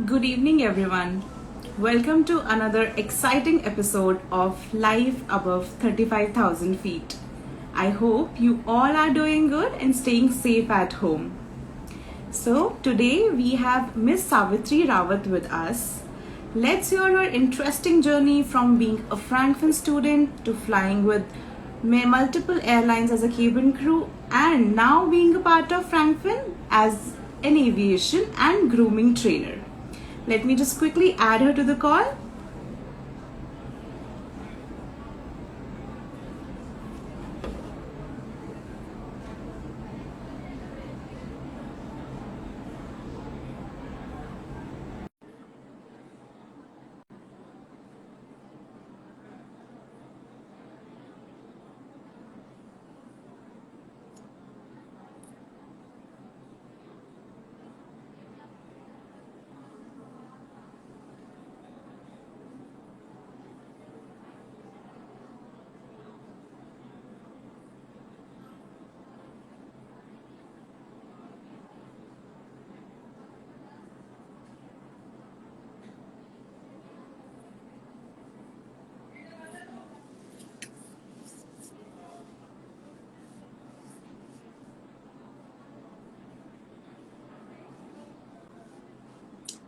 Good evening, everyone. Welcome to another exciting episode of Life Above 35,000 Feet. I hope you all are doing good and staying safe at home. So, today we have Miss Savitri Rawat with us. Let's hear her interesting journey from being a Frankfinn student to flying with multiple airlines as a cabin crew and now being a part of Frankfinn as an aviation and grooming trainer. Let me just quickly add her to the call.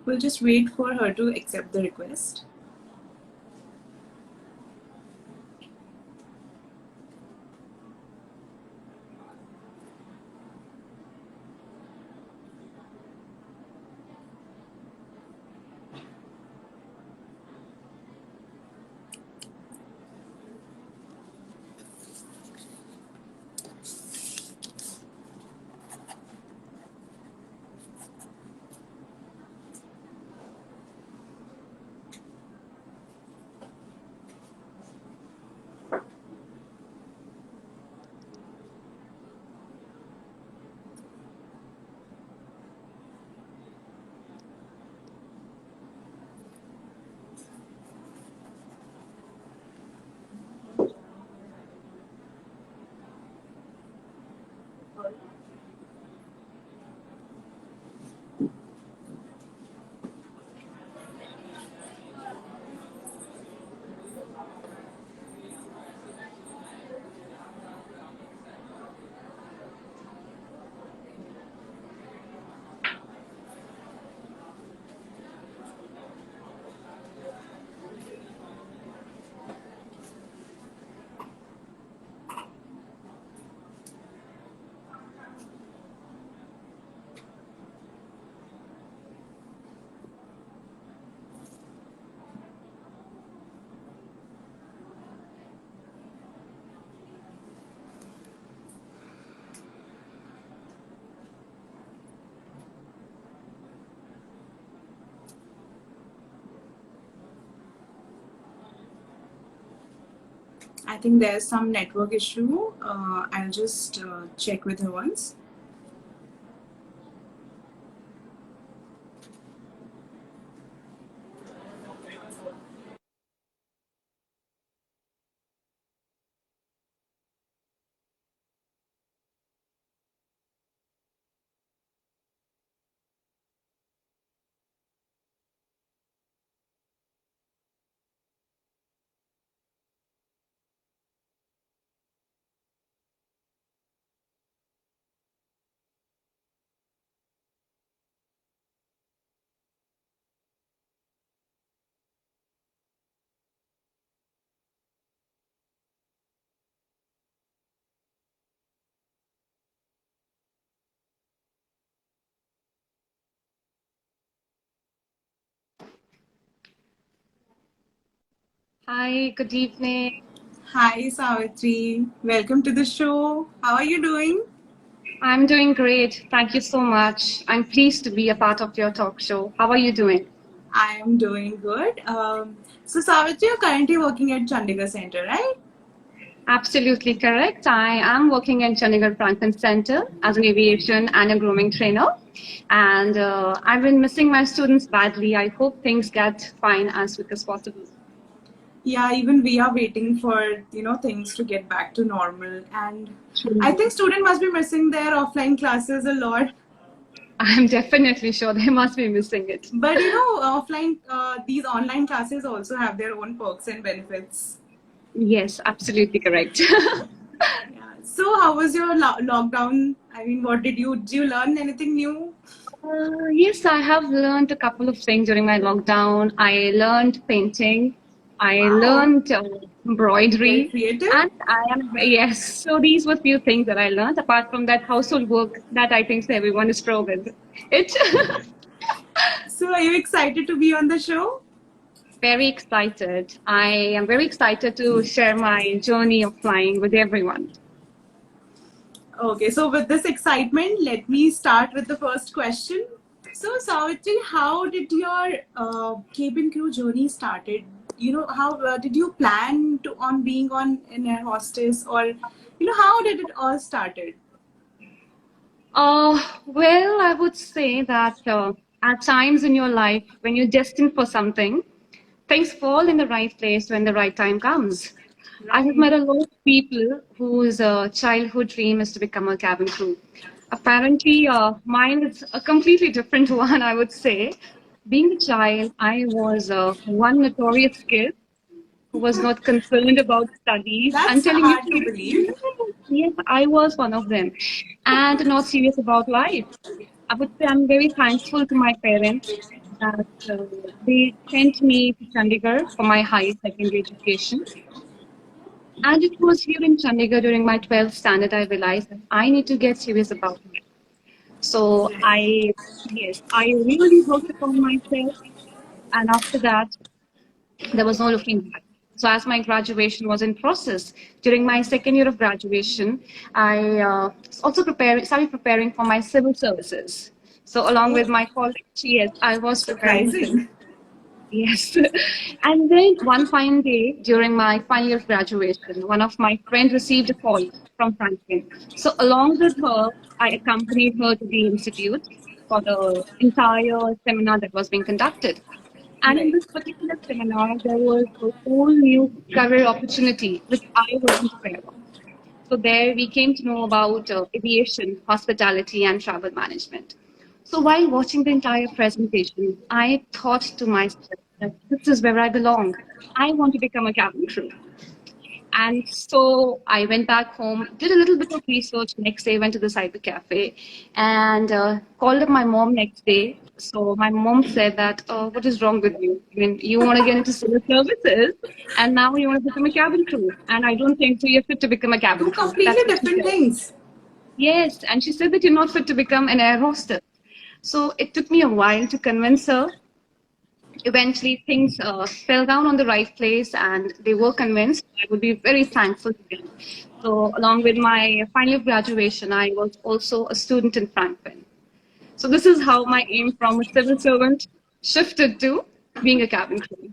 We'll just wait for her to accept the request. I think there's some network issue. I'll just check with her once. Hi, good evening. Hi, Savitri. Welcome to the show. How are you doing? I'm doing great. Thank you so much. I'm pleased to be a part of your talk show. How are you doing? I am doing good. So, Savitri, you're currently working at Chandigarh Center, right? Absolutely correct. I am working in Chandigarh Frankfinn Center as an aviation and a grooming trainer. And I've been missing my students badly. I hope things get fine as quick as possible. Yeah, even we are waiting for things to get back to normal, and I True. think student must be missing their offline classes a lot. I'm definitely sure they must be missing it. But offline, these online classes also have their own perks and benefits. Yes, absolutely correct. Yeah. So, how was your lockdown? I mean, did you learn anything new? Yes, I have learned a couple of things during my lockdown. I learned painting, I Wow, learned very embroidery, creative. and I am, yes, so these were few things that I learned apart from that household work that I think everyone is pro with. It So, are you excited to be on the show? very excited. I am very excited to share my journey of flying with everyone. Okay, so with this excitement, let me start with the first question. So, Savitri, how did your cabin crew journey started? How did you plan to on being on an air hostess, or how did it all started? Well, I would say that at times in your life, when you're destined for something, things fall in the right place when the right time comes. I have Right. met a lot of people whose childhood dream is to become a cabin crew. Apparently, mine is a completely different one, I would say. Being a child, I was one notorious kid who was not concerned about studies. I'm That's telling you hard to seriously, believe. yes, I was one of them, and not serious about life. I would say I'm very thankful to my parents that they sent me to Chandigarh for my higher secondary education. And it was here in Chandigarh during my 12th standard I realized that I need to get serious about it. So yes, I really worked upon myself. And after that, there was no looking back. So as my graduation was in process, during my second year of graduation, I also started preparing for my civil services. So along with Oh, my college, yes, I was preparing for surprising. yes. And then one fine day during my final year of graduation, one of my friends received a call from Frankfinn. So along with her, I accompanied her to the institute for the entire seminar that was being conducted. And in Right. this particular seminar, there was a whole new career opportunity which I wasn't aware of. So there we came to know about aviation, hospitality, and travel management. So while watching the entire presentation, I thought to myself that this is where I belong. I want to become a cabin crew. And so I went back home, did a little bit of research. Next day, went to the cyber cafe and called up my mom next day. So my mom said that, what is wrong with you? I mean, you want to get into civil services and now you want to become a cabin crew. And I don't think so you're fit to become a cabin Two crew. completely That's what she different said. things. Yes. And she said that you're not fit to become an air hostess. So it took me a while to convince her. Eventually, things fell down on the right place and they were convinced. I would be very thankful to them. So, along with my final graduation, I was also a student in Frankfinn. So, this is how my aim from a civil servant shifted to being a cabin crew.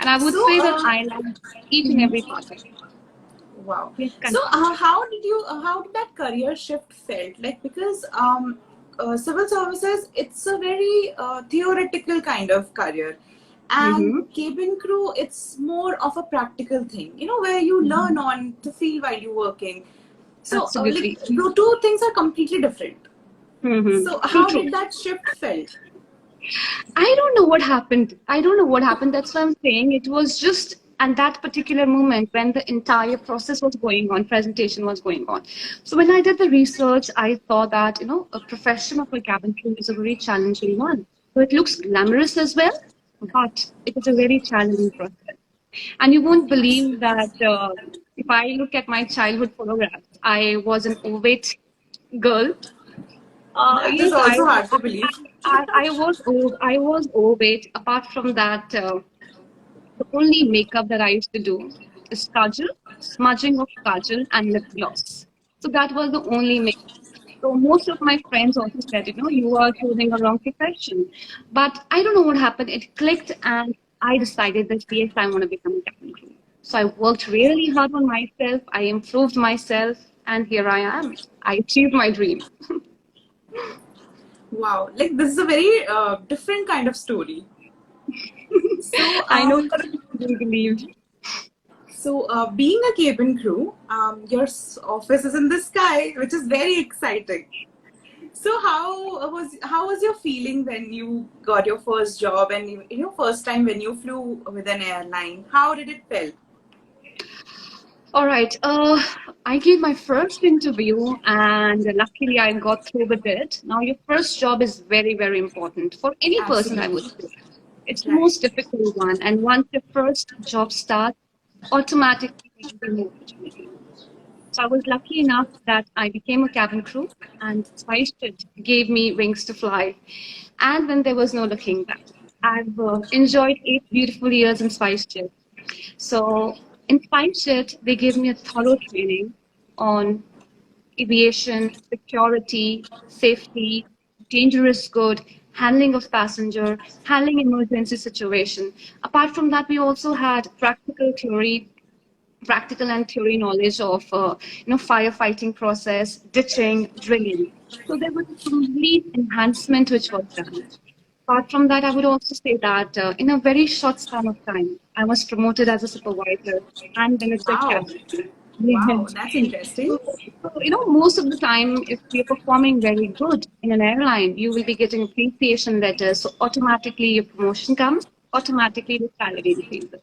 And I would So, say that I love each and every part of it. wow. Yes, So, continue. how did that career shift felt like? Because civil services, it's a very theoretical kind of career, and Mm-hmm. cabin crew, it's more of a practical thing. Where you learn on the field while you're working. So, like Absolutely. the two things are completely different. Mm-hmm. So, True, how true. did that shift felt? I don't know what happened. I don't know what happened. That's why I'm saying it was just at that particular moment when the entire process was going on, presentation was going on. So when I did the research, I saw that, a profession of a cabin crew is a very challenging one. So it looks glamorous as well, but it is a very challenging process. And you won't believe that if I look at my childhood photographs, I was an overweight girl. That is Yes, also hard to believe. I was overweight. Apart from that, the only makeup that I used to do is kajal, smudging of kajal and lip gloss. So that was the only makeup. So most of my friends also said, you are choosing a wrong profession. But I don't know what happened. It clicked and I decided that yes, I want to become a cabin crew. So I worked really hard on myself. I improved myself and here I am. I achieved my dream. Wow, like this is a very different kind of story. So, I know a lot of people don't believe. being a cabin crew, your office is in the sky, which is very exciting. So how was your feeling when you got your first job and first time when you flew with an airline? How did it feel? All right. I gave my first interview and luckily I got through with it. Now, your first job is very, very important for any person, I would Absolutely. say. It's the Right. most difficult one. And once your first job starts, automatically there will be more opportunities. So I was lucky enough that I became a cabin crew and SpiceJet gave me wings to fly. And then there was no looking back. I've enjoyed 8 beautiful years in SpiceJet. So in SpiceJet, they gave me a thorough training on aviation, security, safety, dangerous good, handling of passenger, handling emergency situation. Apart from that, we also had practical and theory knowledge of firefighting process, ditching, drilling. So there was a complete enhancement which was done. Apart from that, I would also say that in a very short span of time, I was promoted as a supervisor and then a deck Wow. captain. Wow, Yes. that's interesting. So, most of the time, if you're performing very good in an airline, you will be getting appreciation letters. So automatically your promotion comes, automatically the salary increases.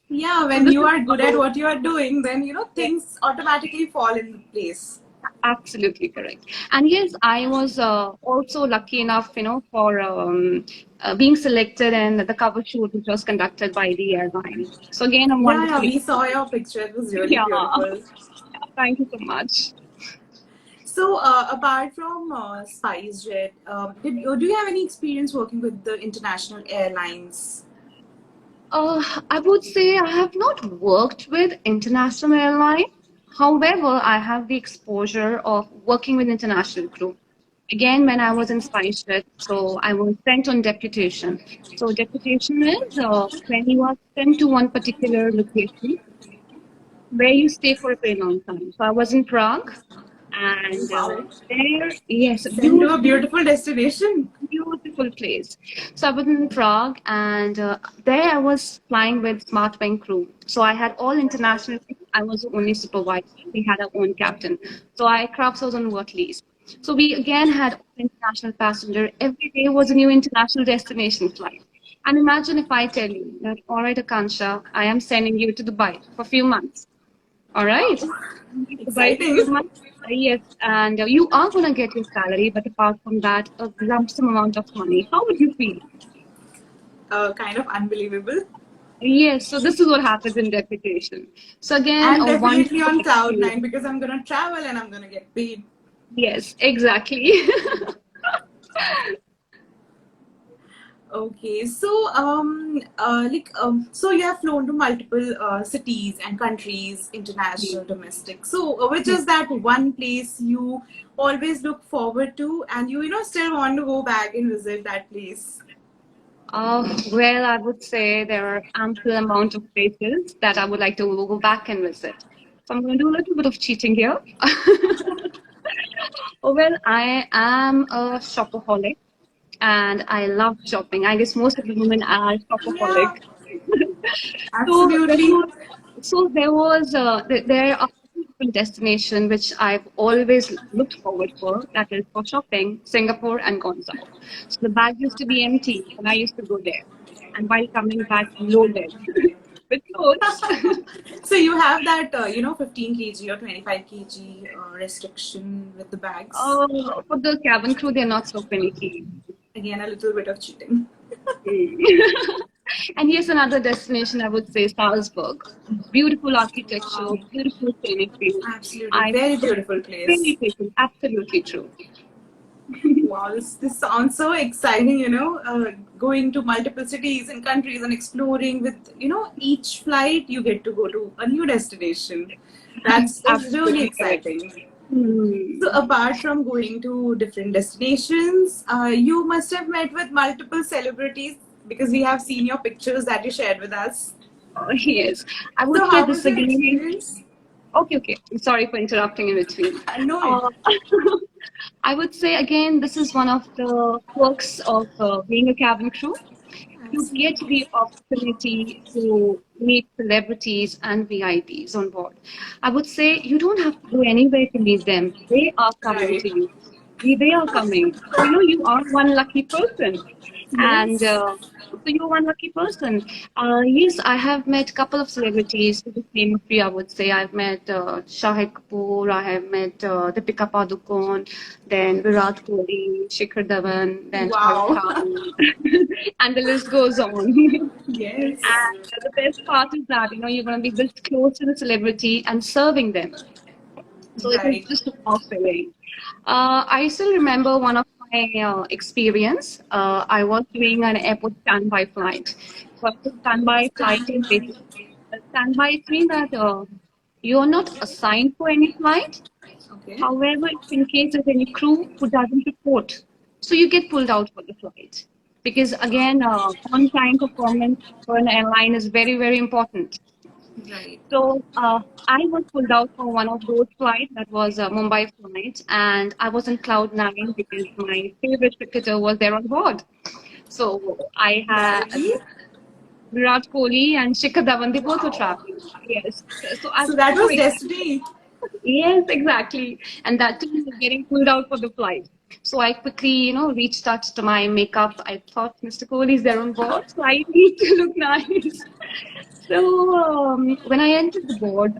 Yeah, So when this you is are good at how, what you are doing, then things automatically fall in place. absolutely correct. And yes, I was also lucky enough, for being selected in the cover shoot which was conducted by the airline. So again, a Yeah, wonderful yeah, we saw experience. your picture. It was really Yeah, beautiful. thank you so much. So, apart from SpiceJet, do you have any experience working with the international airlines? I would say I have not worked with international airline. However, I have the exposure of working with international crew. Again, when I was in SpiceJet, so I was sent on deputation. So deputation is when you are sent to one particular location where you stay for a very long time. So I was in Prague, and Wow. there, yes, Send to a beautiful, beautiful destination. beautiful place. So I was in Prague, and there I was flying with Smart Wing crew. So I had all international. I was the only supervisor. We had our own captain. So I aircraft was on work lease. So we again had all international passenger. Every day was a new international destination flight. And imagine if I tell you that, all right, Akansha, I am sending you to Dubai for a few months. All Wow. right. Dubai for a few Exciting. months. Yes, and you are going to get your salary, but apart from that, a lump sum amount of money. How would you feel? Kind of unbelievable. Yes, so this is what happens in deputation. So again, And a definitely wonderful on cloud experience. nine because I'm gonna travel and I'm gonna get paid. Yes, exactly. Okay, so so you have flown to multiple cities and countries, international, domestic. So, which is that one place you always look forward to, and you still want to go back and visit that place? Well, I would say there are ample amount of places that I would like to go back and visit. So I'm going to do a little bit of cheating here. Well, I am a shopaholic and I love shopping. I guess most of the women are Yeah, shopaholic. So there absolutely. was, there are different destinations which I've always looked forward for. That is for shopping, Singapore and Gonzalo. So the bag used to be empty, and I used to go there. And while coming back loaded with clothes, So you have that 15 kg or 25 kg restriction with the bags. for the cabin crew, they're not so finicky. Again, a little bit of cheating. And yes, another destination I would say Salzburg. Beautiful architecture, Wow, beautiful scenic view. absolutely, I very beautiful place. really think it's absolutely true. Wow, this sounds so exciting, going to multiple cities and countries and exploring with, each flight you get to go to a new destination. That's really Absolutely correct. exciting. So Hmm. apart from going to different destinations, you must have met with multiple celebrities because we have seen your pictures that you shared with us. Yes, I would So say how this was your again. experience? Okay, okay. I'm sorry for interrupting in between. No. Uh, I would say again, this is one of the perks of being a cabin crew. You get Absolutely. the opportunity to meet celebrities and VIPs on board. I would say you don't have to go anywhere to meet them. They are coming Right. to you. they are coming. So, you are one lucky person. And Yes. so you're one lucky person. Yes, I have met a couple of celebrities with the same free, I would say. I've met Shahid Kapoor, I have met Deepika Padukone, then Virat Kohli, Shikhar Dhawan, then Shah Rukh Wow. Khan, and the list goes on. Yes. And the best part is that, you're going to be this close to the celebrity and serving them. So it was Right. just a wow feeling. I still remember one of my experience. I was doing an airport standby flight. So a standby flight is basically standby. It means that you're not assigned for any flight. Okay. However, if in case there's any crew who doesn't report, so you get pulled out for the flight. Because again, on-time performance for an airline is very, very important. Right. So I was pulled out for one of those flights that was a Mumbai flight, and I was in cloud nine because my favorite cricketer was there on board. So I had Really? Virat Kohli and Shikhar Dhawan. They both were traveling. Yes. So I So was that so was excited. destiny. Yes, exactly. And that too was getting pulled out for the flight. So I quickly, reached out to my makeup. I thought Mr. Kohli is there on board, so I need to look nice. So when I entered the board,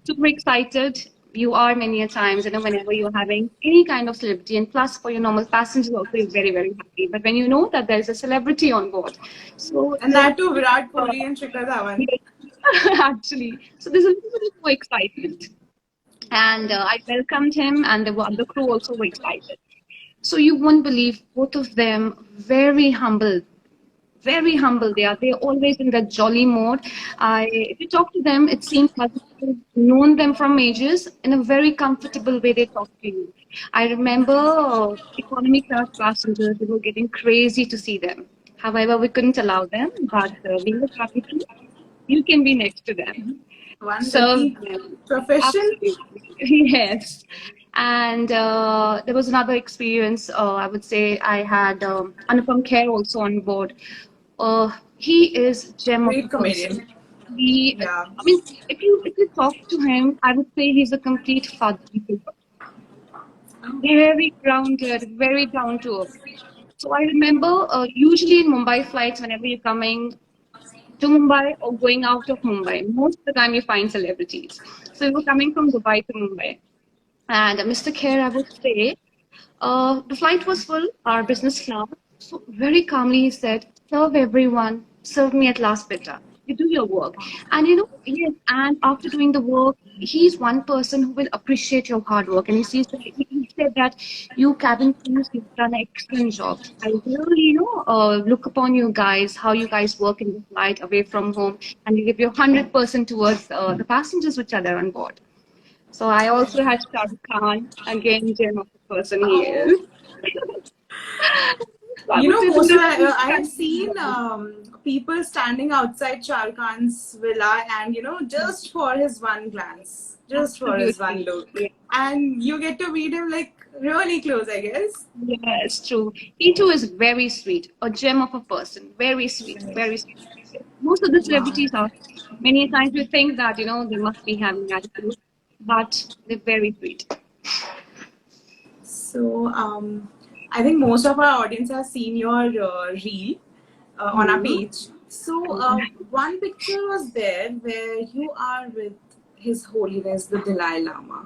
super excited. You are many a times, whenever you're having any kind of celebrity, and plus for your normal passengers also, you're very, very happy. But when you know that there's a celebrity on board, so And there's that too, Virat Kohli and Shikhar Dhawan. actually, so there's a little bit more excitement. And I welcomed him, and the crew also were excited. So you won't believe both of them very humble, very humble they are. They're always in that jolly mode. If you talk to them, it seems as if you've known them from ages. In a very comfortable way, they talk to you. I remember economy class passengers, they were getting crazy to see them. However, we couldn't allow them, but being a Savitri, you can be next to them. One Serve lucky them. profession. Absolutely. Yes. And there was another experience. I would say I had Anupam Kher also on board. He is gem of a Great person. comedian. Yeah. I mean, if you talk to him, I would say he's a complete father figure. Very grounded, very down to earth. So I remember usually in Mumbai flights, whenever you're coming to Mumbai or going out of Mumbai, most of the time you find celebrities. So we were coming from Dubai to Mumbai. And Mr. Kher, I would say, the flight was full, our business class. So very calmly he said, serve everyone, serve me at last bitter. You do your work. And yes, and after doing the work, he's one person who will appreciate your hard work. And he said that you cabin crews, you've done an excellent job. I will, look upon you guys, how you guys work in the flight away from home, and you give your 100% towards the passengers which are there on board. So I also had Shah Rukh Khan, again, gem of the person he Oh. is. So I would say the Most of list is I have continuing seen on. people standing outside Shah Rukh Khan's villa, and just for his one glance, just for his one Absolutely. look, Yeah. and you get to meet him like really close, I guess. Yes, true. He too is very sweet, a gem of a person. Very sweet, very sweet. Most of the Wow. celebrities are. Many times we think that, they must be having attitude, but they're very sweet. So, I think most of our audience has seen your reel on our Hmm. page. So, one picture was there where you are with His Holiness the Dalai Lama.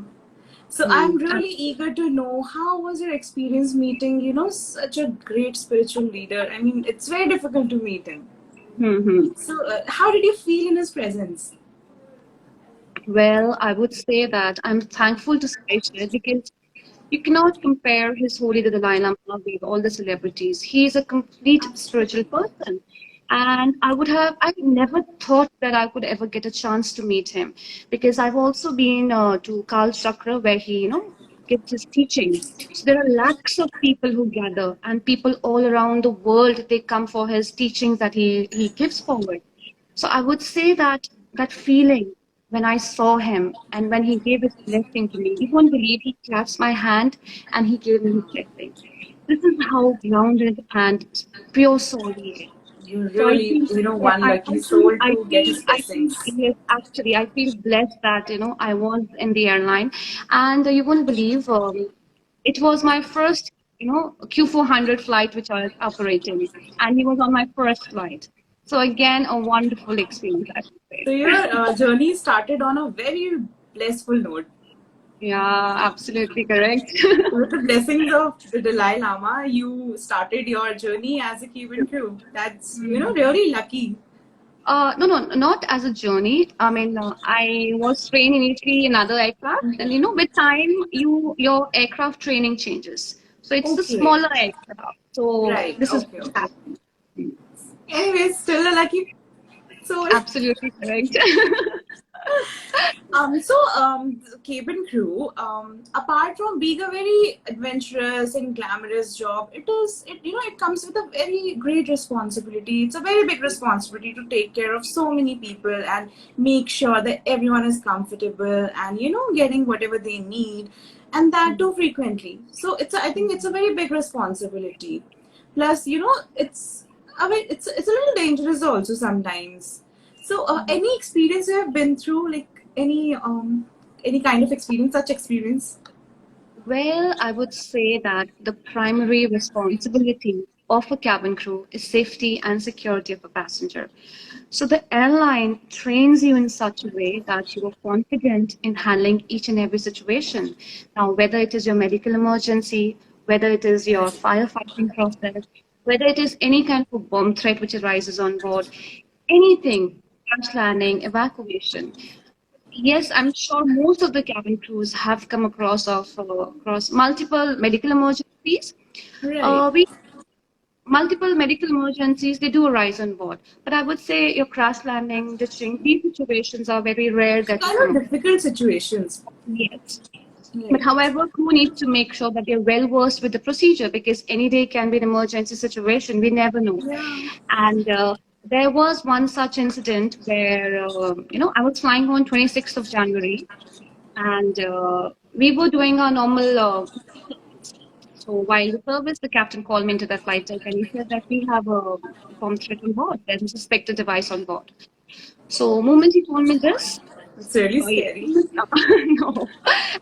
So, I'm Hmm. really eager to know how was your experience meeting, such a great spiritual leader. I mean, it's very difficult to meet him. Hmm. So, how did you feel in his presence? Well, I would say that I'm thankful to Skyshare because you cannot compare His Holy the Dalai Lama with all the celebrities. He is a complete spiritual person. And I never thought that I could ever get a chance to meet him because I've also been to Kal Chakra where he, gives his teachings. So there are lakhs of people who gather and people all around the world, they come for his teachings that he gives forward. So I would say that that feeling when I saw him and when he gave his blessing to me, you won't believe he clasped my hand and he gave me his blessing. This is how grounded and pure soul he is. You So I really, feel, yeah, one lucky soul to get his blessings. yes, actually, I feel blessed that, I was in the airline. And you won't believe, It was my first, Q400 flight which I was operating, and he was on my first flight. So again, a wonderful experience, I would So say. your journey started on a very blissful note. Yeah, absolutely correct. With the blessings of the Dalai Lama, you started your journey as a cabin crew. That's, really lucky. No, not as a journey. I mean, I was trained initially in other aircraft, and with time, your aircraft training changes. So it's the Okay. smaller aircraft. So Right. this is Okay. what Okay. happened. Anyway, still a lucky soul. Absolutely correct. Cabin crew, apart from being a very adventurous and glamorous job, it comes with a very great responsibility. It's a very big responsibility to take care of so many people and make sure that everyone is comfortable and, getting whatever they need, and that too frequently. So I think it's a very big responsibility. Plus, it's a little dangerous also sometimes. So, any experience you have been through, like any kind of experience, such experience? Well, I would say that the primary responsibility of a cabin crew is safety and security of a passenger. So the airline trains you in such a way that you are confident in handling each and every situation. Now, whether it is your medical emergency, whether it is your firefighting process, whether it is any kind of a bomb threat which arises on board, anything, crash landing, evacuation. Yes, I'm sure most of the cabin crews have come across multiple medical emergencies. Right. We multiple medical emergencies they do arise on board, but I would say your crash landing, ditching, these situations are very rare So, that you kind come of across. difficult situations. Yes. But Right. however, crew needs to make sure that they're well versed with the procedure because any day can be an emergency situation. We never know. Yeah. And there was one such incident where, I was flying on 26th of January and we were doing our normal so while the service, the captain called me into the flight deck and he said that we have a bomb threat on board. There's a suspected device on board. So moment he told me this, It's really oh yeah, scary. no,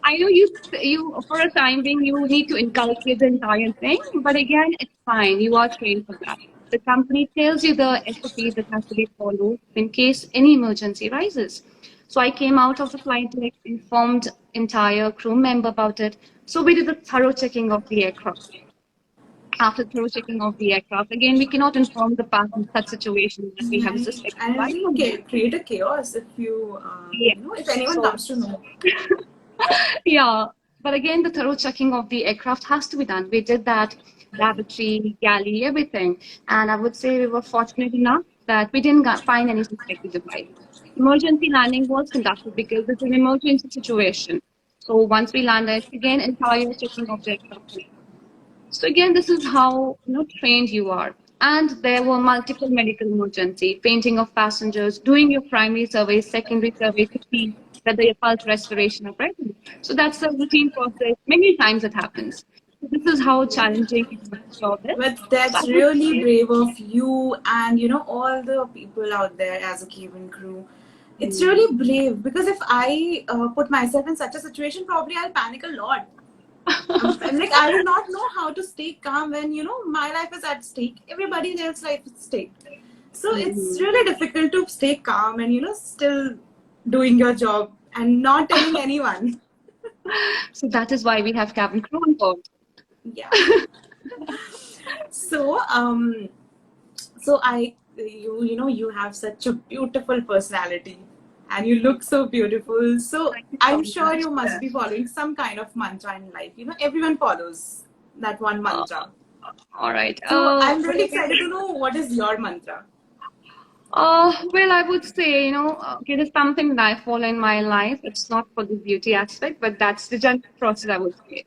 I know you for a time being you need to inculcate the entire thing, but again it's fine. You are trained for that. The company tells you the SOP that has to be followed in case any emergency rises. So I came out of the flight deck, informed entire crew member about it. So we did a thorough checking of the aircraft. After thorough checking of the aircraft, again, we cannot inform the passenger in such situation that we have a Right. suspected And device it will on board. create a chaos if Yes. if anyone So, comes to know. yeah. But again, the thorough checking of the aircraft has to be done. We did that, lavatory, galley, everything. And I would say we were fortunate enough that we didn't find any suspected device. Emergency landing was conducted because it's an emergency situation. So once we landed, again, entire checking of the aircraft. So again, this is how trained you are. And there were multiple medical emergency, fainting of passengers, doing your primary survey, secondary survey to see whether your pulse respiration are present. So that's a routine process. Many times it happens. So this is how challenging the job is. But So I that's would really say, brave of you and all the people out there as a cabin crew. It's mm, really brave because if I put myself in such a situation, probably I'll panic a lot. I'm like, I will not know how to stay calm when my life is at stake. Everybody else's life is at stake. So it's mhm. really difficult to stay calm and still doing your job and not telling anyone. So that is why we have cabin crew on board. Yeah. So so you have such a beautiful personality and you look so beautiful. So Thank you so I'm sure much. you must be following some kind of mantra in life. Everyone follows that one Uh, mantra. all right. So I'm But really excited to know what is your mantra. Well, I would say, it is something that I follow in my life. It's not for the beauty aspect, but that's the general process, I would say.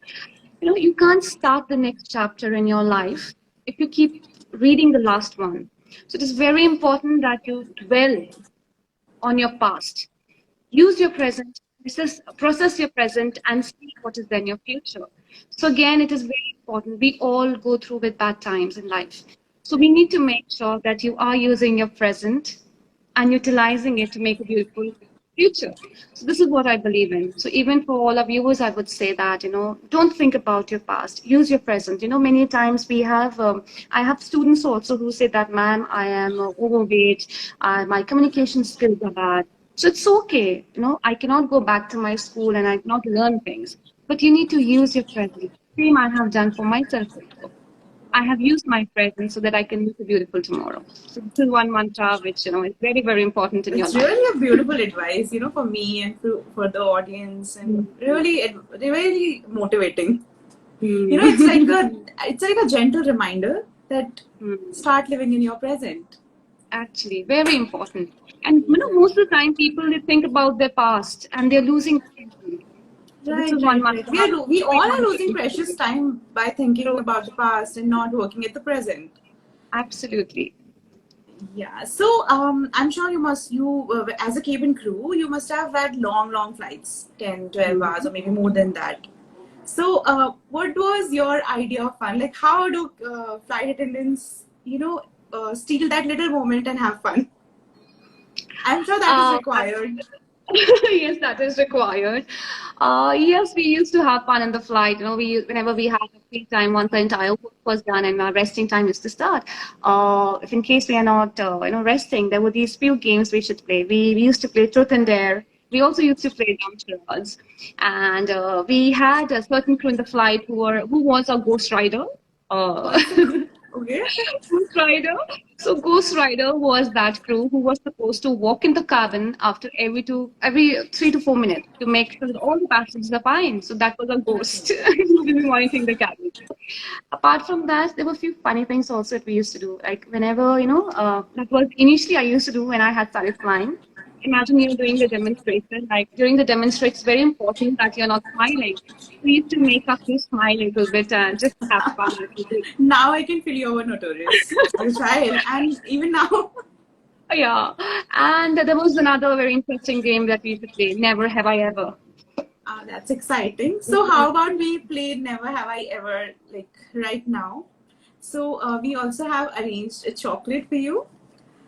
You can't start the next chapter in your life if you keep reading the last one. So it is very important that you dwell on your past. Use your present, process your present, and see what is then your future. So again, it is very important. We all go through with bad times in life. So we need to make sure that you are using your present and utilizing it to make a beautiful future. So this is what I believe in. So even for all our viewers, I would say that, don't think about your past, use your present. Many times I have students also who say that, ma'am, I am overweight, my communication skills are bad. So it's okay, I cannot go back to my school and I cannot learn things, but you need to use your present. Same I have done for myself also. I have used my present so that I can make a beautiful tomorrow. So this is one mantra which is very, very important in your It's life. really a beautiful advice, for me and for the audience, and really motivating. It's like a gentle reminder that start living in your present. Actually, very important. And most of the time, people they think about their past and they're losing. So this is one Right. mantra. We all are losing precious time by thinking about the past and not working at the present. Absolutely. Yeah. So I'm sure as a cabin crew, you must have had long flights, 10, 12 hours, or maybe more than that. So what was your idea of fun? Like, how do flight attendants, steal that little moment and have fun? I'm sure that is required. Yes, that is required. Yes, we used to have fun in the flight. Whenever we had a free time, once the entire work was done and our resting time used to start. If in case we are not, resting, there were these few games we should play. We used to play Truth and Dare. We also used to play dumb charades, and we had a certain crew in the flight who was a ghost rider. Uh, Okay. Ghost Rider. So Ghost Rider was that crew who was supposed to walk in the cabin after every 3 to 4 minutes to make sure that all the passengers are fine. So that was a ghost who will be monitoring the cabin. Apart from that, there were a few funny things also that we used to do. Like whenever, that was initially I used to do when I had started flying. Imagine you're doing the demonstration. Like during the demonstration, it's very important that you're not smiling. We used to make up you smile a little bit and just have fun a little bit. Now I can feel you were notorious as a child, and even now. Yeah, and there was another very interesting game that we used to play, Never Have I Ever. That's exciting. So how about we played Never Have I Ever, like right now? So we also have arranged a chocolate for you.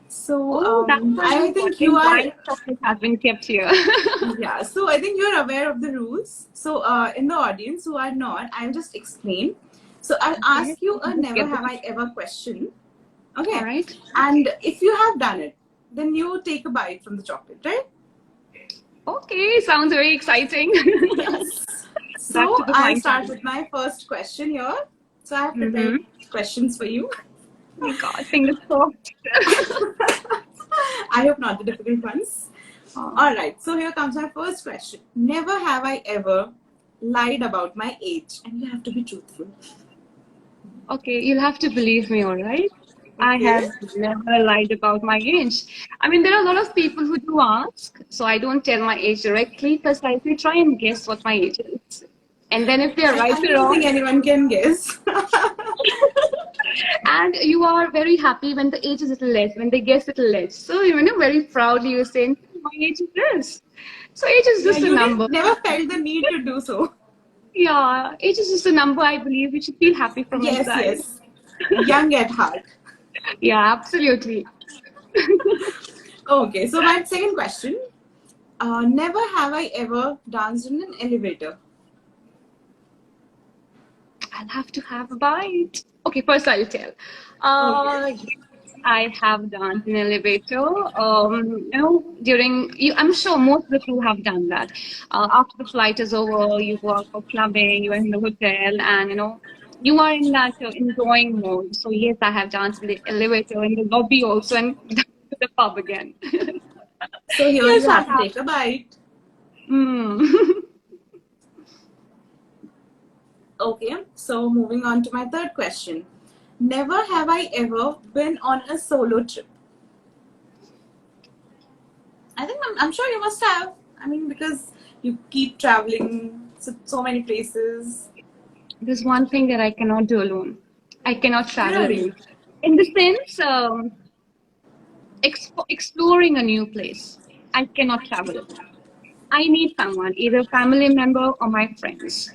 So Oh, that's very I think you important. are, Why chocolate has been kept here. yeah. So I think you are aware of the rules. So in the audience who are not, I'll just explain. So I'll Okay, ask you a just Never get Have the. I Ever question. All Okay. right. And if you have done it, then you take a bite from the chocolate, right? Okay, sounds very exciting. Yes. Back to So the I'll flying start time. with my first question here. So I have Mm-hmm. prepared questions for you. Oh my God, fingers crossed. I hope not the difficult ones. Oh, All right. So here comes my first question. Never have I ever lied about my age, and you have to be truthful. okay, you'll have to believe me, all right? I Okay. have never lied about my age. I mean, there are a lot of people who do ask, so I don't tell my age directly because I say try and guess what my age is. And then if they're right I or don't wrong, think anyone can guess. and you are very happy when the age is a little less, when they guess a little less. So, very proudly you're saying, my age is this. So age is Yeah, just a you number. didn't never felt the need to do so. Yeah, age is just a number, I believe. You should feel happy from Yes, inside. yes. Young at heart. Yeah, absolutely. Okay, so my second question. Never have I ever danced in an elevator. I'll have to have a bite. Okay, first I'll tell. Okay. Yes, I have done in elevator. I'm sure most of the crew have done that. After the flight is over, you go out for clubbing, you are in the hotel, and you are in that enjoying mode. So yes, I have danced in the elevator, in the lobby also, and to the pub again. So here Yes, you I have to have. take a bite. Mm. Okay, so moving on to my third question. Never have I ever been on a solo trip. I think I'm sure you must have. I mean, because you keep traveling so many places. There's one thing that I cannot do alone. I cannot travel Really? alone. In the sense, exploring a new place. I cannot travel alone. I need someone, either family member or my friends.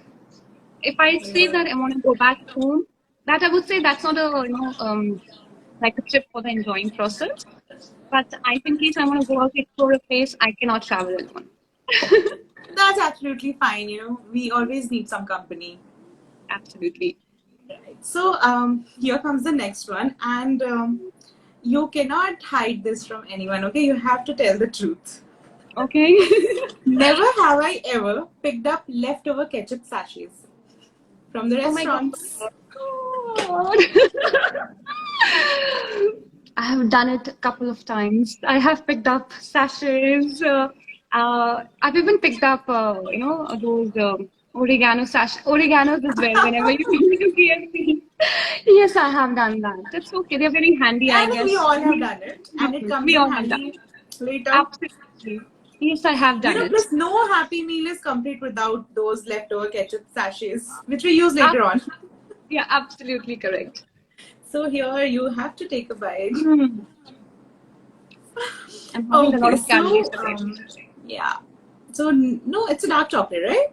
If I say that I want to go back home, that I would say that's not a like a trip for the enjoying process. But in case I want to go out to explore a place, I cannot travel alone. That's absolutely fine. We always need some company. Absolutely. Right. So here comes the next one, and you cannot hide this from anyone. Okay, you have to tell the truth. Okay. Never have I ever picked up leftover ketchup sachets from the Oh my God. restaurants. I have done it a couple of times. I have picked up sachets. I've even picked up, those oreganos as well whenever you go to KFC. Yes, I have done that. It's okay. They're very handy, I I think we guess. all have done it, and it comes We in all have done handy it. later. Absolutely. Yes, I have done it. Plus no happy meal is complete without those leftover ketchup sachets, which we use Ab- later on. yeah, absolutely correct. So here you have to take a bite. I'm having a lot Okay, of calories so today. yeah. So no, it's a dark chocolate, right?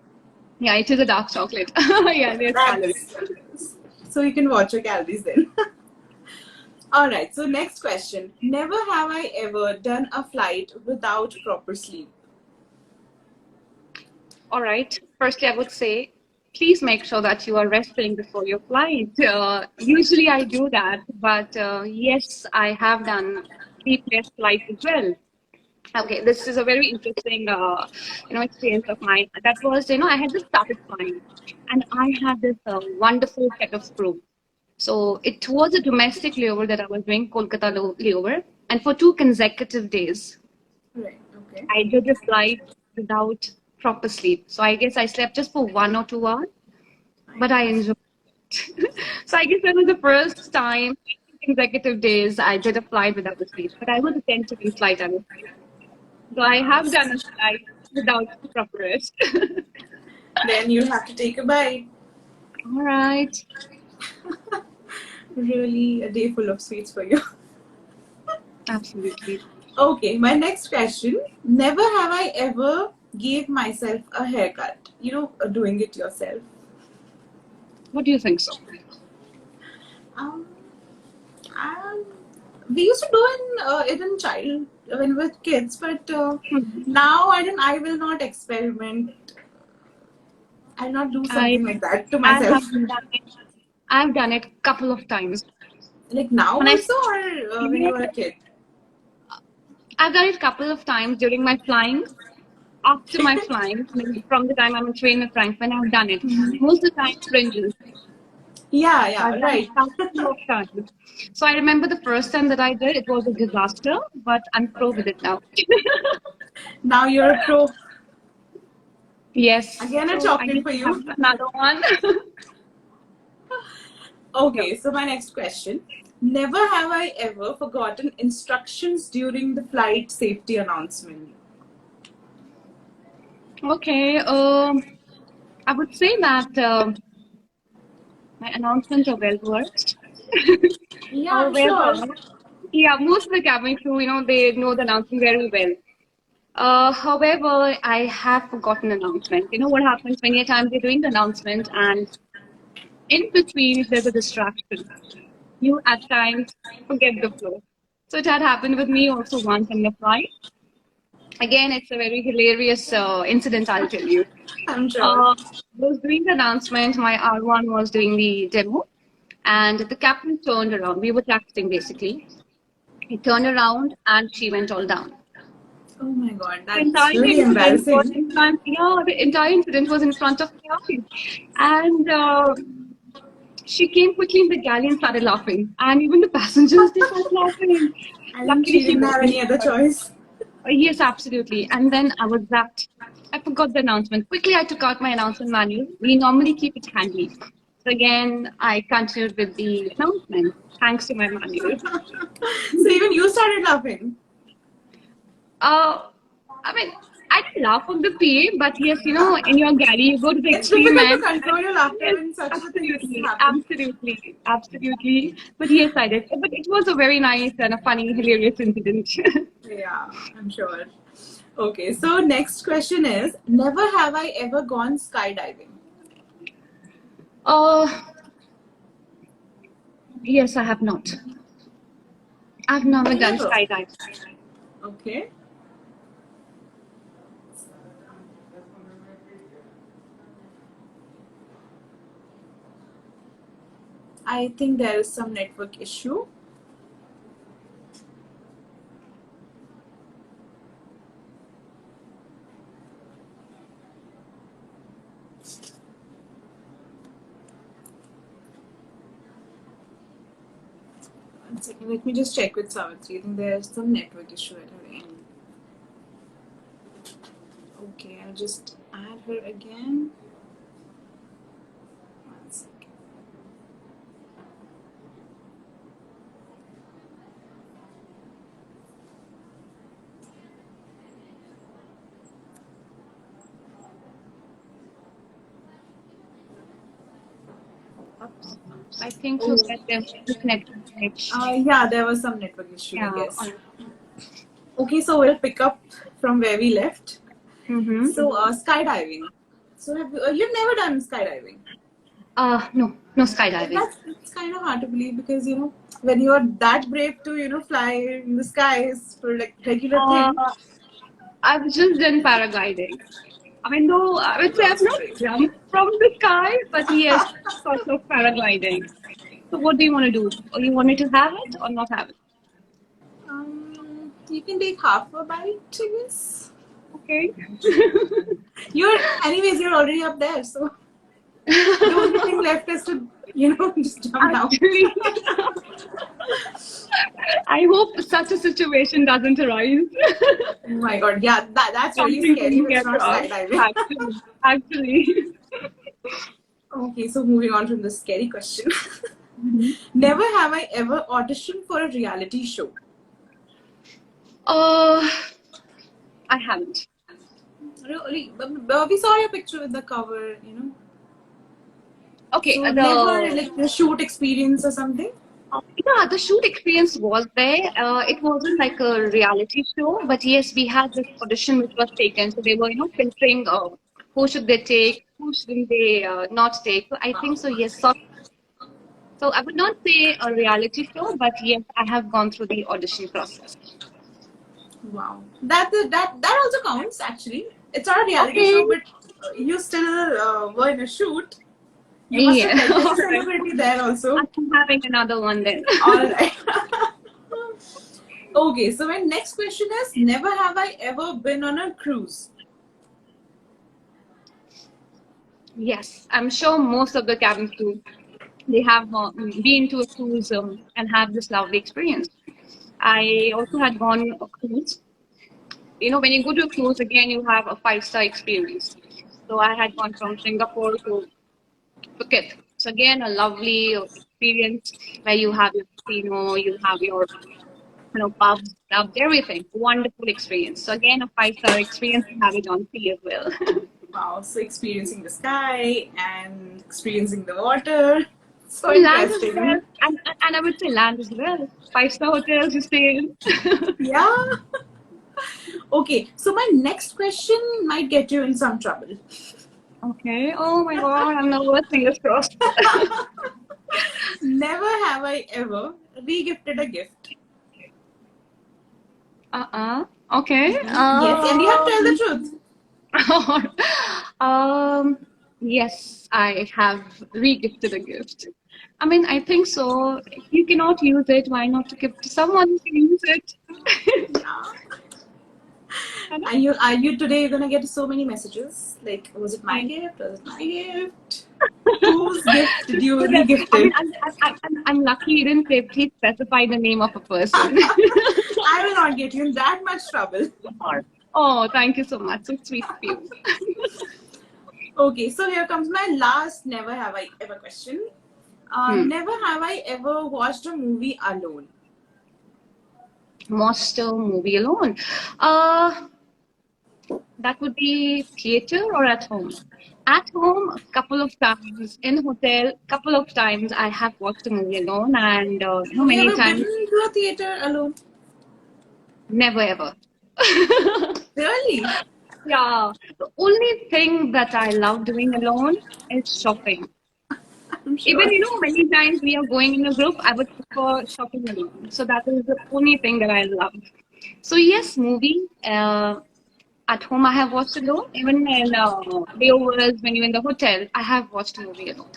Yeah, it is a dark chocolate. Yeah, there's calories. That's so you can watch your calories then. All right. So next question: never have I ever done a flight without proper sleep. All right. Firstly, I would say, please make sure that you are resting before your flight. Usually I do that, but yes, I have done sleepless flights as well. Okay, this is a very interesting, experience of mine. That was, I had just started flying, and I had this wonderful set of crew. So it was a domestic layover that I was doing, Kolkata layover, and for 2 consecutive days, Right. Okay. I did the flight without proper sleep. So I guess I slept just for 1 or 2 hours, but I enjoyed it. So I guess that was the first time, 2 consecutive days, I did a flight without sleep. But I was attentive in flight, I was. So I have done a flight without proper rest. Then you have to take a bite. All right. Really, a day full of sweets for you. Absolutely. Okay, my next question. Never have I ever gave myself a haircut. Doing it yourself. What do you think so? Um, um, we used to do it in child when we were kids, but now I will not experiment. I'll not do I something like that to I myself. have done it. I've done it couple of times. Like now When I also, or when you were a kid. I've done it couple of times during my flying. After my flying, from the time I'm a trainer at Frankfinn, I've done it. Most of the time, fringes. Yeah, So yeah, I've done it right. couple of times. So I remember the first time that I did, it was a disaster, but I'm pro with it now. Now you're a pro. Yes. Again, a So I chocolate guess for I have you. another one. Okay, so my next question. Never have I ever forgotten instructions during the flight safety announcement. Okay. I would say that my announcements are well versed. Yeah, I'm However, sure. yeah, most of the cabin crew, they know the announcement very well. However, I have forgotten announcement. You know what happens many a times you're doing the announcement and in between if there's a distraction, you at times forget the flow. So it had happened with me also once on the flight. Again, it's a very hilarious incident, I'll tell you. I'm sure. I was doing the announcement, my R1 was doing the demo, and the captain turned around. We were taxiing basically. He turned around and she went all down. Oh my god, The that's entire really incident was embarrassing. in front. Yeah, the entire incident was in front of my eyes, and she came quickly in the galley and started laughing. And even the passengers they started laughing. I think Luckily, she she didn't got have me. any other choice. Yes, absolutely. And then I was zapped. I forgot the announcement. Quickly, I took out my announcement manual. We normally keep it handy. So again, I continued with the announcement thanks to my manual. So even you started laughing. Uh, I mean, I didn't laugh on the PA, but yes, in your galley, you go to the It's extreme difficult to end. control your laughter Yes, when such a things absolutely, happen. absolutely, absolutely. But yes, I did. But it was a very nice and a funny, hilarious incident. Yeah, I'm sure. Okay, so next question is, never have I ever gone skydiving. uh, yes, I have not. I've never done Never. skydiving. Okay. I think there is some network issue. One second, let me just check with Savitri. I think there's some network issue at her end. Okay, I'll just add her again. One second. Oops. I think so that there was network glitch. Yeah, there was some network issue, I Yeah. guess. Okay, so we'll pick up from where we left. Mm-hmm. So, skydiving. So, you've never done skydiving? No skydiving. That's kind of hard to believe because, when you're that brave to, fly in the skies for like regular thing. I've just done paragliding. I mean, though I would say I've not jumped from the sky, but yes, sort of paragliding. So what do you want to do? Or you want me to have it or not have it? You can take half a bite, I guess. Okay. Anyways, you're already up there, so the only thing left is to, just jump down. Actually, I hope such a situation doesn't arise. Oh my god, yeah, that's really Something scary if to it's get not wrong. skydiving. Actually. Okay, so moving on from the scary question. Mm-hmm. Never have I ever auditioned for a reality show. I haven't. Really? But we saw your picture with the cover, Okay, So never like the shoot experience or something? yeah, the shoot experience was there. It wasn't like a reality show, but yes, we had this audition which was taken. So they were, filtering who should they take, who shouldn't they not take. So I think so, yes. So I would not say a reality show, but yes, I have gone through the audition process. Wow. That also counts actually. It's not a reality show, but you still were in a shoot. You must have met a celebrity there also. I'm having another one then. All right. Okay, so my next question is: never have I ever been on a cruise. Yes, I'm sure most of the cabin crew, they have been to a cruise and have this lovely experience. I also had gone a cruise. When you go to a cruise, again, you have a 5-star experience. So I had gone from Singapore to Phuket. So again, a lovely experience where you have your casino, you have your pubs, clubs, everything. Wonderful experience. So again, a 5-star experience to have it on sea as well. Wow, so experiencing the sky and experiencing the water. So Land as interesting. well. And I would say land as well. 5-star hotels you stay in. Yeah. Okay, so my next question might get you in some trouble. Okay. Oh my god, I'm nervous. Fingers crossed. Never have I ever regifted a gift. Okay. Yes, and you have to tell the truth. Yes, I have regifted a gift. I mean, I think so. If you cannot use it, why not to give to someone who can use it? Yeah. Are you today gonna get so many messages? Like, was it my gift? Was it my gift? Whose gift did you regift? I mean, I'm lucky you didn't say, please specify the name of a person. I will not get you in that much trouble. Oh, thank you so much. So sweet of you. Okay, so here comes my last never have I ever question. Never have I ever watched a movie alone. Watched a movie alone? That would be theater or at home? At home, a couple of times. In hotel, couple of times I have watched a movie alone, and many Have you ever times. been to a theater alone? Never ever. Really? Yeah. The only thing that I love doing alone is shopping. I'm sure. Even, many times we are going in a group, I would prefer shopping alone. So that is the only thing that I love. So yes, movie. At home, I have watched alone. Even in layovers, when you're in the hotel, I have watched a movie alone.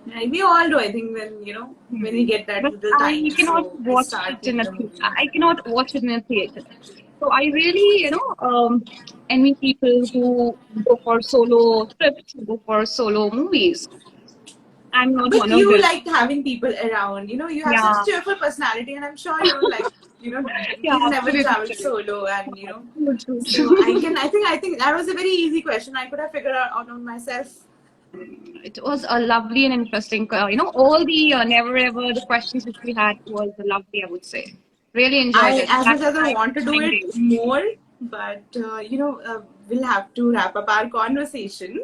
Yeah, we all do, I think, when we get that But little time, I cannot so we watch start it in playing a the movie. I cannot watch it in a theater. So I really, envy people who go for solo trips, go for solo movies. I'm not But one of you them. like having people around. You have such Yeah, a cheerful personality, and I'm sure you like. yeah, You'll never absolutely travel correct. solo, and True, true, So I true. can. I think that was a very easy question. I could have figured out on myself. It was a lovely and interesting, all the never ever the questions which we had was lovely, I would say. Really enjoyed I, it. as much That's as I my want to do morning it days. more, but we'll have to wrap up our conversation.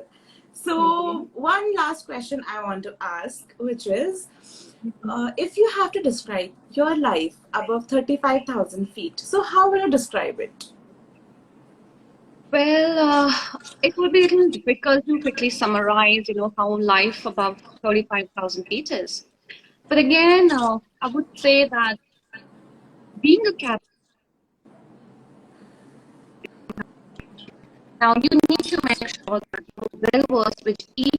So, one last question I want to ask, which is, if you have to describe your life above 35,000 feet, so how will you describe it? Well, it would be a little difficult to quickly summarize, how life above 35,000 feet is. But again, I would say that being a captain, now you need to make sure that you're well versed with each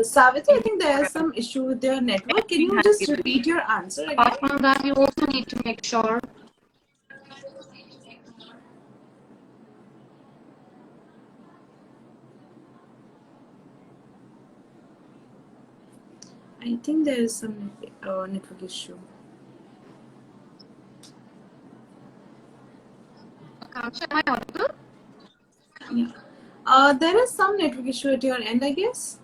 Savitri, I think there's some issue with your network. Can everything you has just given repeat you. your answer Apart again? from that, you also need to make sure. I think there is some network issue. Akansha, am I audible? Yeah. There is some network issue at your end, I guess.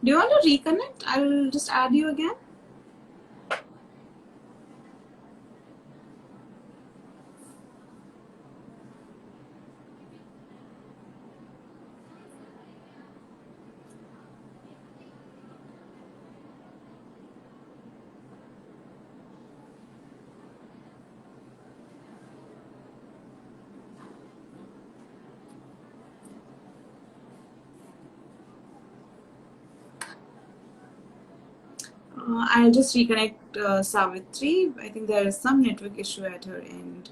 Do you want to reconnect? I will just add you again. I'll just reconnect Savitri. I think there is some network issue at her end.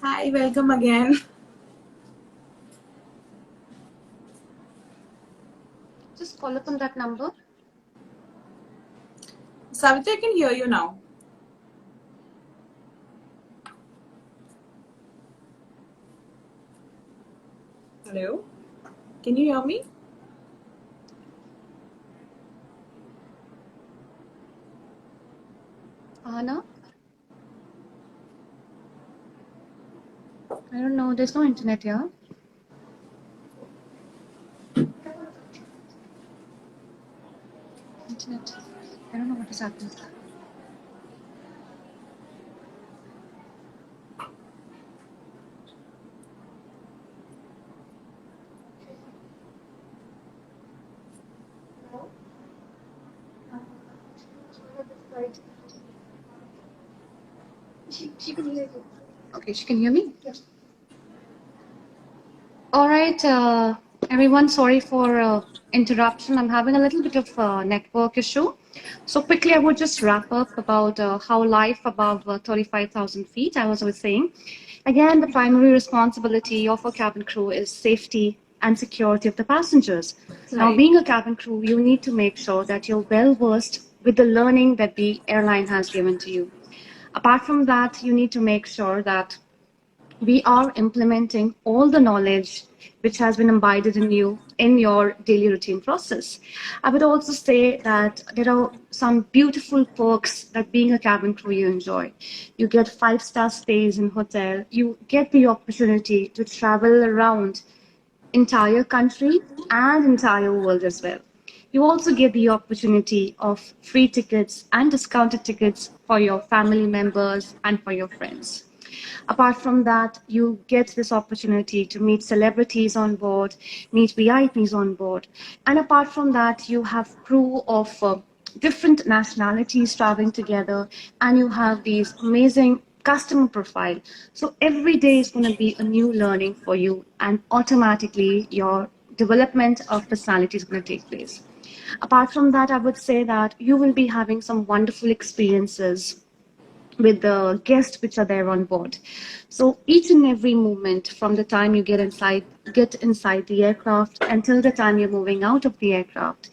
Hi, welcome again. Just call up on that number. Savitri, I can hear you now. Hello? Can you hear me? Anna? I don't know. There's no internet here. Internet. I don't know what is happening. She can hear you. Okay, she can hear me? Yes. All right, everyone, sorry for interruption. I'm having a little bit of network issue. So quickly, I would just wrap up about how life above 35,000 feet, I was saying. Again, the primary responsibility of a cabin crew is safety and security of the passengers. Now, Right. being a cabin crew, you need to make sure that you're well versed with the learning that the airline has given to you. Apart from that, you need to make sure that we are implementing all the knowledge which has been imbibed in you in your daily routine process. I would also say that there are some beautiful perks that being a cabin crew you enjoy. You get 5-star stays in hotel. You get the opportunity to travel around entire country and entire world as well. You also get the opportunity of free tickets and discounted tickets for your family members and for your friends. Apart from that, you get this opportunity to meet celebrities on board, meet VIPs on board. And apart from that, you have crew of different nationalities traveling together, and you have these amazing customer profile. So every day is going to be a new learning for you, and automatically your development of personality is going to take place. Apart from that, I would say that you will be having some wonderful experiences with the guests which are there on board. So each and every moment from the time you get inside the aircraft until the time you're moving out of the aircraft,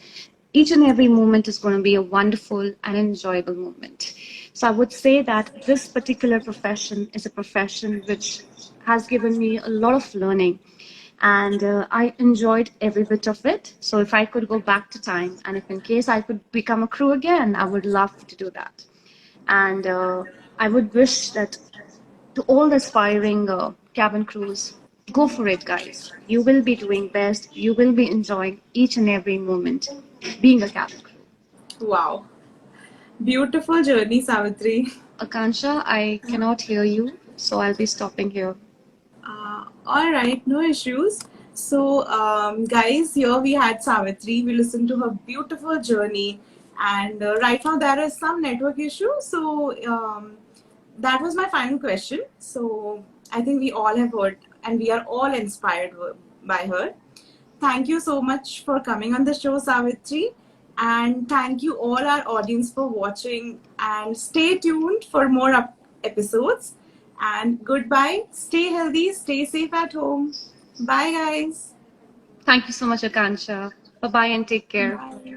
each and every moment is going to be a wonderful and enjoyable moment. So I would say that this particular profession is a profession which has given me a lot of learning, and I enjoyed every bit of it. So if I could go back to time, and if in case I could become a crew again, I would love to do that. And I would wish that to all the aspiring cabin crews, go for it, guys. You will be doing best. You will be enjoying each and every moment being a cabin crew. Wow. Beautiful journey, Savitri. Akansha, I cannot hear you, so I'll be stopping here. All right, no issues. So, guys, here we had Savitri. We listened to her beautiful journey, and right now there is some network issue. So, that was my final question. So, I think we all have heard, and we are all inspired by her. Thank you so much for coming on the show, Savitri. And thank you all our audience for watching. And stay tuned for more episodes. And goodbye. Stay healthy. Stay safe at home. Bye, guys. Thank you so much, Akansha. Bye bye and take care. Bye.